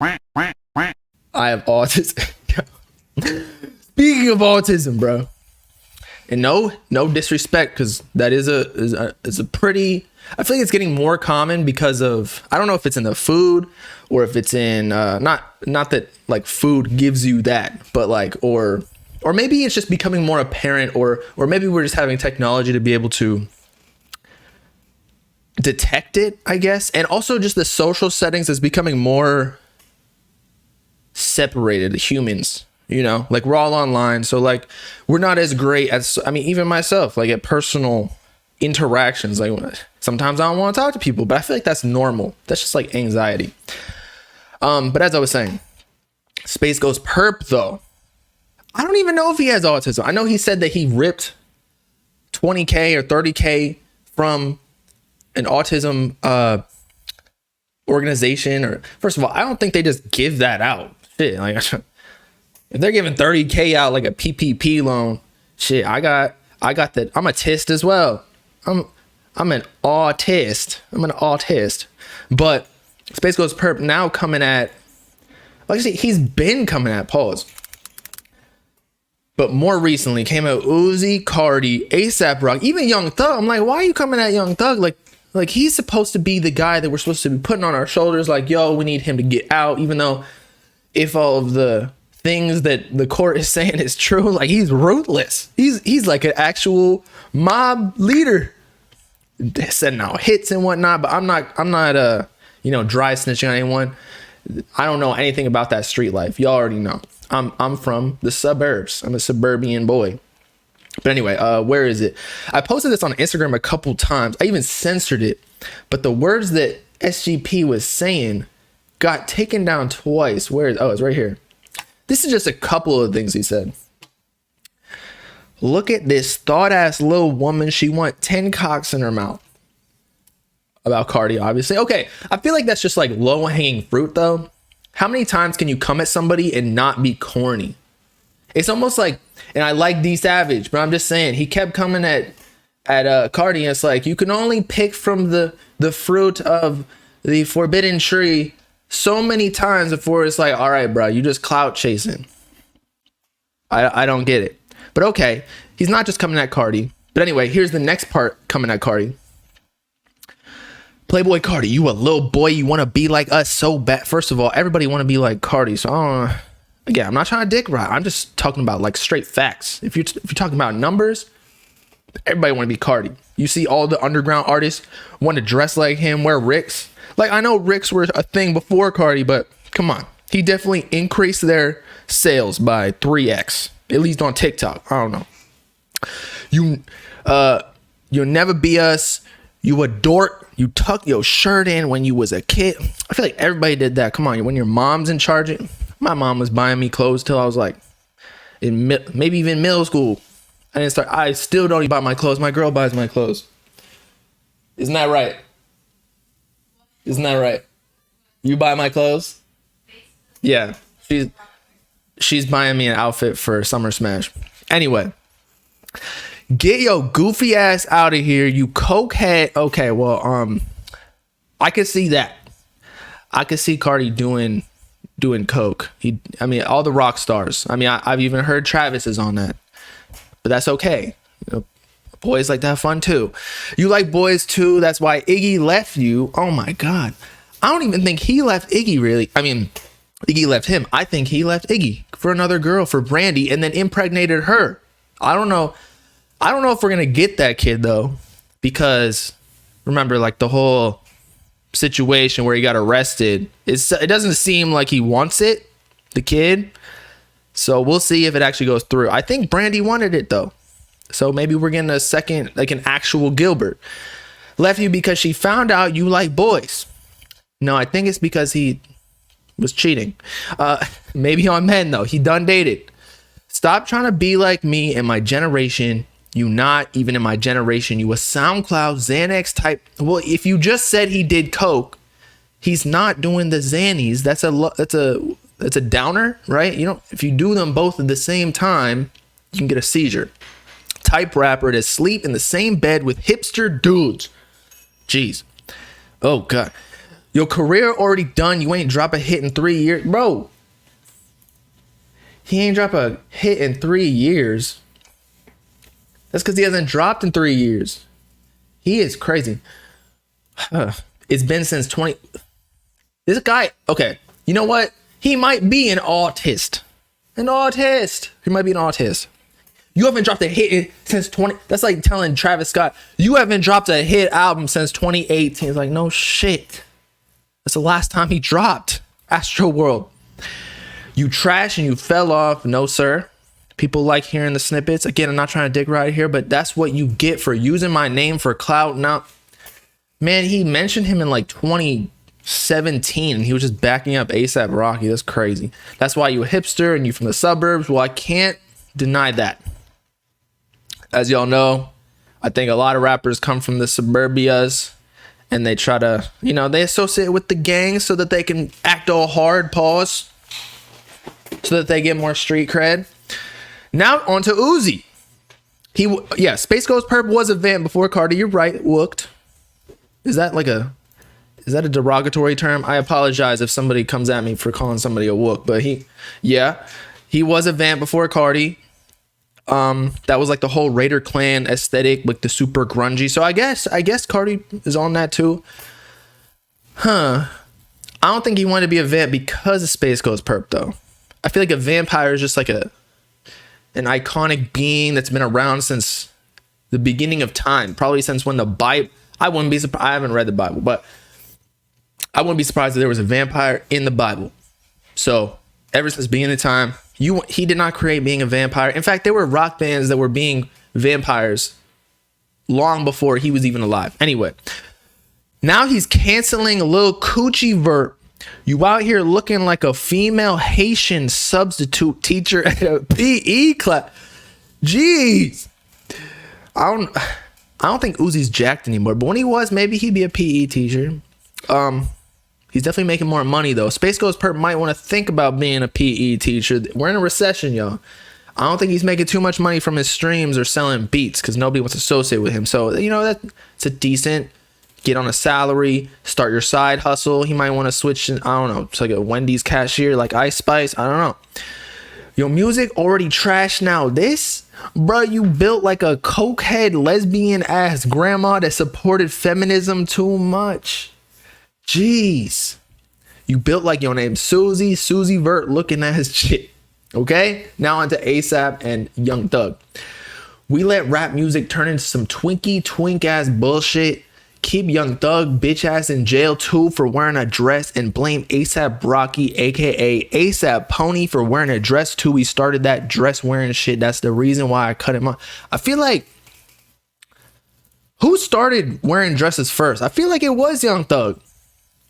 I have autism. Speaking of autism, bro, and no disrespect, because that is a pretty. I feel like it's getting more common because of, I don't know if it's in the food or if it's in not that like food gives you that, but like or maybe it's just becoming more apparent, or maybe we're just having technology to be able to detect it, I guess. And also just the social settings is becoming more separated. Humans, you know, like we're all online, so like we're not as great as, I mean, even myself, like at personal interactions, like sometimes I don't want to talk to people, but I feel like that's normal. That's just like anxiety. But as I was saying, Spaceghostpurrp though, I don't even know if he has autism. I know he said that he ripped 20K or 30K from an autism organization. Or first of all, I don't think they just give that out. Shit, like if they're giving 30K out like a PPP loan, shit, I got that. I'm a tist as well. I'm an autist. But Spaceghostpurrp now coming at, like I say, he's been coming at pause. But more recently came out Uzi, Carti, ASAP Rock, even Young Thug. I'm like, why are you coming at Young Thug? Like he's supposed to be the guy that we're supposed to be putting on our shoulders. Like, yo, we need him to get out. Even though if all of the things that the court is saying is true, like he's ruthless. He's like an actual mob leader, sending out hits and whatnot. But I'm not dry snitching on anyone. I don't know anything about that street life. Y'all already know. I'm from the suburbs. I'm a suburban boy. But anyway, where is it? I posted this on Instagram a couple times. I even censored it. But the words that SGP was saying got taken down twice. Where is, oh, it's right here. This is just a couple of things he said. Look at this thought-ass little woman. She want 10 cocks in her mouth. About Carti, obviously. Okay, I feel like that's just like low-hanging fruit, though. How many times can you come at somebody and not be corny? It's almost like, and I like D Savage, but I'm just saying, he kept coming at Carti, and it's like, you can only pick from the fruit of the forbidden tree so many times before it's like, all right, bro, you just clout chasing. I don't get it. But okay, he's not just coming at Carti. But anyway, here's the next part coming at Carti. Playboi Carti, you a little boy, you want to be like us so bad. First of all, everybody want to be like Carti, so again, I'm not trying to dick ride. I'm just talking about like straight facts. If you're talking about numbers, everybody want to be Carti. You see all the underground artists want to dress like him, wear Ricks. Like, I know Ricks were a thing before Carti, but come on, he definitely increased their sales by 3x, at least on TikTok. I don't know. You'll never be us. You a dork. You tuck your shirt in when you was a kid. I feel like everybody did that. Come on, when your mom's in charge. My mom was buying me clothes till I was like maybe even middle school. I still don't even buy my clothes. My girl buys my clothes. Isn't that right? You buy my clothes? Yeah. She's buying me an outfit for Summer Smash. Anyway. Get your goofy ass out of here, you cokehead. Okay, well, I could see that. I could see Carti doing coke. All the rock stars. I've even heard Travis is on that, but that's okay. You know, boys like to have fun too. You like boys too. That's why Iggy left you. Oh my God, I don't even think he left Iggy. Really, Iggy left him. I think he left Iggy for another girl, for Brandy, and then impregnated her. I don't know if we're going to get that kid, though, because remember, like the whole situation where he got arrested, it doesn't seem like he wants it, the kid. So we'll see if it actually goes through. I think Brandy wanted it, though. So maybe we're getting a second, like an actual Gilbert. Left you because she found out you like boys. No, I think it's because he was cheating. Maybe on men, though. He done dated. Stop trying to be like me and my generation. You not even in my generation. You a SoundCloud Xanax type. Well, if you just said he did coke, he's not doing the Xannies. That's a downer, right? You know, if you do them both at the same time, you can get a seizure. Type rapper to sleep in the same bed with hipster dudes. Jeez. Oh God. Your career already done. You ain't drop a hit in 3 years. Bro, he ain't drop a hit in 3 years. That's because he hasn't dropped in 3 years. He is crazy. It's been since 20. This guy, okay, you know what? He might be an autist. He might be an autist. You haven't dropped a hit since 20. That's like telling Travis Scott, you haven't dropped a hit album since 2018. It's like, no shit. That's the last time he dropped Astro World. You trash and you fell off. No, sir. People like hearing the snippets. Again, I'm not trying to dick right here, but that's what you get for using my name for clout. Now, man, he mentioned him in like 2017 and he was just backing up ASAP Rocky. That's crazy. That's why you a hipster and you from the suburbs. Well, I can't deny that. As y'all know, I think a lot of rappers come from the suburbias and they try to, you know, they associate with the gang so that they can act all hard, pause, so that they get more street cred. Now on to Uzi. Spaceghostpurrp was a vamp before Carti. You're right, wooked. Is that a derogatory term? I apologize if somebody comes at me for calling somebody a wook, but he was a vamp before Carti. That was like the whole Raider Clan aesthetic, like the super grungy. So I guess Carti is on that too. I don't think he wanted to be a vamp because of Spaceghostpurrp though. I feel like a vampire is just like an iconic being that's been around since the beginning of time, probably since when the Bible. I wouldn't be surprised. I haven't read the Bible, but I wouldn't be surprised if there was a vampire in the Bible. So ever since beginning of time, he did not create being a vampire. In fact, there were rock bands that were being vampires long before he was even alive. Anyway, now he's canceling a little coochie Vert. You out here looking like a female Haitian substitute teacher at a PE class. Jeez. I don't think Uzi's jacked anymore, but when he was, maybe he'd be a PE teacher. He's definitely making more money though. Spaceghostpurrp might want to think about being a PE teacher. We're in a recession, y'all. I don't think he's making too much money from his streams or selling beats because nobody wants to associate with him. So, you know, it's a decent get on a salary, start your side hustle. He might want to switch, I don't know, to like a Wendy's cashier like Ice Spice. I don't know. Your music already trash now. This, bro, you built like a cokehead lesbian ass grandma that supported feminism too much. Jeez. You built like your name Susie Vert looking at his shit. Okay? Now on to ASAP and Young Thug. We let rap music turn into some twink ass bullshit. Keep Young Thug bitch ass in jail too for wearing a dress and blame ASAP Rocky aka ASAP Pony for wearing a dress too. He started that dress wearing shit. That's the reason why I cut him off. I feel like who started wearing dresses first? I feel like it was Young Thug.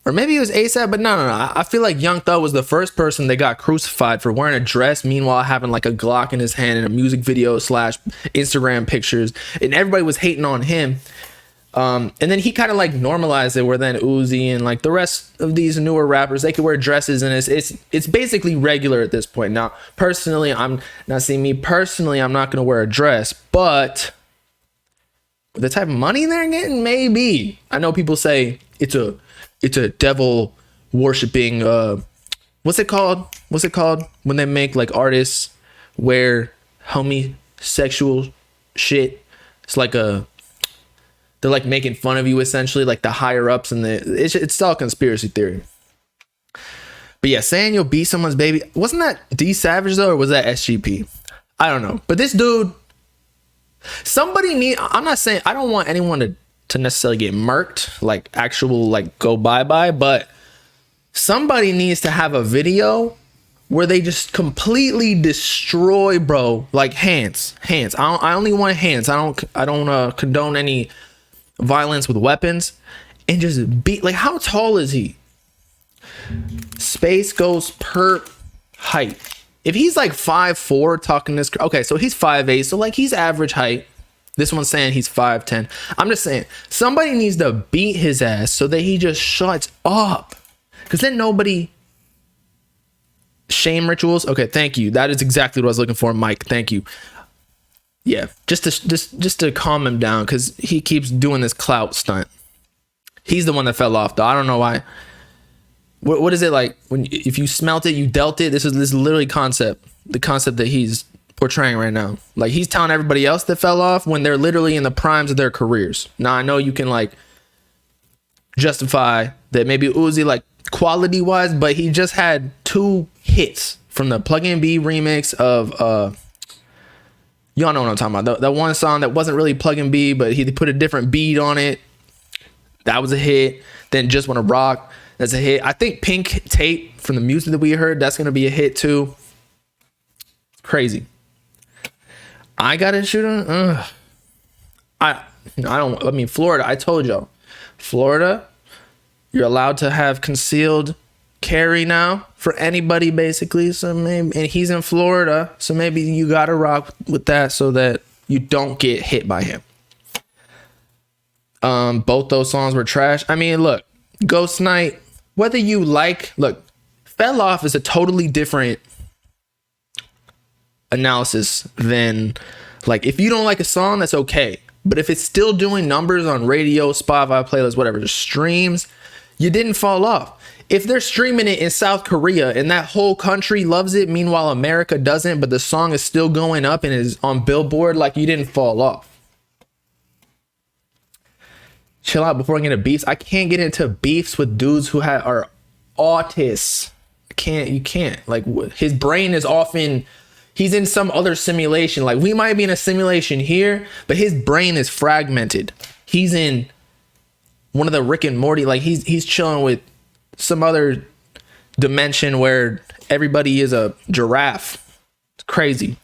Or maybe it was ASAP, but no. I feel like Young Thug was the first person that got crucified for wearing a dress, meanwhile having like a Glock in his hand in a music video / Instagram pictures. And everybody was hating on him. And then he kind of like normalized it, where then Uzi and like the rest of these newer rappers, they could wear dresses, and it's basically regular at this point. Now, personally, I'm not going to wear a dress, but the type of money they're getting, maybe. I know people say it's a devil worshiping, what's it called when they make like artists wear homosexual shit? It's like they're like making fun of you essentially, like the higher ups, and it's all conspiracy theory. But yeah, saying you'll beat someone's baby, wasn't that D Savage though, or was that SGP? I don't know. But this dude, I'm not saying I don't want anyone to necessarily get murked, like actual like go bye, but somebody needs to have a video where they just completely destroy, bro, like hands. I only want hands. I don't condone any violence with weapons, and just beat. Like, how tall is he? Spaceghostpurrp height. If he's like 5'4", talking this, okay, so he's 5'8", so like he's average height. This one's saying he's 5'10". I'm just saying somebody needs to beat his ass so that he just shuts up, because then nobody. Shame rituals. Okay, thank you. That is exactly what I was looking for, Mike. Thank you. Yeah, just to calm him down, because he keeps doing this clout stunt. He's the one that fell off, though. I don't know why. What is it like when if you smelt it, you dealt it? This is literally the concept that he's portraying right now. Like, he's telling everybody else that fell off when they're literally in the primes of their careers. Now, I know you can like justify that maybe Uzi, like, quality wise, but he just had 2 hits from the Plug-in B remix of y'all know what I'm talking about. That one song that wasn't really Plug-in B, but he put a different beat on it. That was a hit. Then Just Wanna Rock, that's a hit. I think Pink Tape from the music that we heard, that's gonna be a hit too. Crazy. I gotta shoot on. I mean, Florida. I told y'all, Florida, you're allowed to have concealed carry now for anybody, basically. So maybe, and he's in Florida, so maybe you gotta rock with that so that you don't get hit by him. Both those songs were trash. I mean, look, Ghost Night. Whether you look, Fell Off is a totally different analysis than, like, if you don't like a song, that's okay, but if it's still doing numbers on radio, Spotify playlist, whatever, just streams, you didn't fall off. If they're streaming it in South Korea and that whole country loves it, meanwhile America doesn't, but the song is still going up and is on Billboard, like, you didn't fall off. Chill out before I get into beefs. I can't get into beefs with dudes who are autists. You can't. Like, his brain is often, he's in some other simulation. Like, we might be in a simulation here, but his brain is fragmented. He's in one of the Rick and Morty, like, he's chilling with some other dimension where everybody is a giraffe. It's crazy.